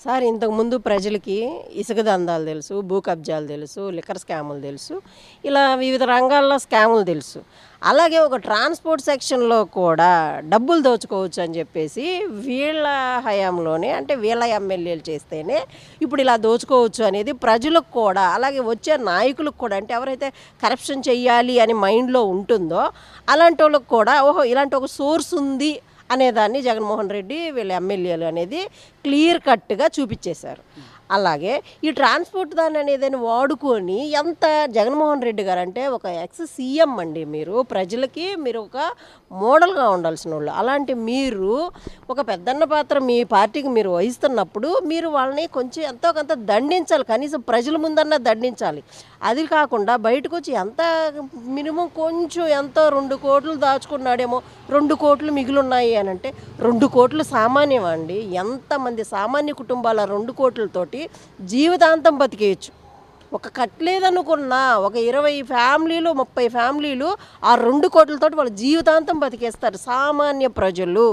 Sir ఇంతకుముందు ప్రజలకి ఇసుక దందాలు తెలుసు, భూ కబ్జాలు తెలుసు, లిక్కర్ స్కాములు తెలుసు, ఇలా వివిధ రంగాల్లో స్కాములు తెలుసు. అలాగే ఒక ట్రాన్స్పోర్ట్ సెక్షన్లో కూడా డబ్బులు దోచుకోవచ్చు అని చెప్పేసి వీళ్ళ హయాంలోనే, అంటే వీళ్ళ ఎమ్మెల్యేలు చేస్తేనే ఇప్పుడు ఇలా దోచుకోవచ్చు అనేది ప్రజలకు కూడా, అలాగే వచ్చే నాయకులకు కూడా, అంటే ఎవరైతే కరప్షన్ చెయ్యాలి అని మైండ్లో ఉంటుందో అలాంటి వాళ్ళకు కూడా ఓహో ఇలాంటి ఒక సోర్స్ ఉంది అనేదాన్ని జగన్మోహన్ రెడ్డి వీళ్ళ ఎమ్మెల్యేలు అనేది క్లియర్ కట్గా చూపించేశారు. అలాగే ఈ ట్రాన్స్పోర్ట్ దాన్ని అనేదాన్ని వాడుకొని ఎంత జగన్మోహన్ రెడ్డి గారు అంటే ఒక ఎక్స్ సీఎం అండి, మీరు ప్రజలకి మీరు ఒక మోడల్గా ఉండాల్సిన వాళ్ళు. అలాంటి మీరు ఒక పెద్దన్న పాత్ర మీ పార్టీకి మీరు వహిస్తున్నప్పుడు మీరు వాళ్ళని కొంచెం ఎంతో కొంత దండించాలి, కనీసం ప్రజల ముందన్నా దండించాలి. అది కాకుండా బయటకు వచ్చి ఎంత మినిమం కొంచెం ఎంతో 2 కోట్లు దాచుకున్నాడేమో, 2 కోట్లు మిగిలిన్నాయి అని అంటే 2 కోట్లు సామాన్యం అండి. ఎంతమంది సామాన్య కుటుంబాల 2 కోట్లతోటి జీవితాంతం బతికేయచ్చు. ఒక కట్టలేదనుకున్నా ఒక 20 ఫ్యామిలీలు 30 ఫ్యామిలీలు ఆ 2 కోట్లతోటి వాళ్ళ జీవితాంతం బతికేస్తారు సామాన్య ప్రజలు.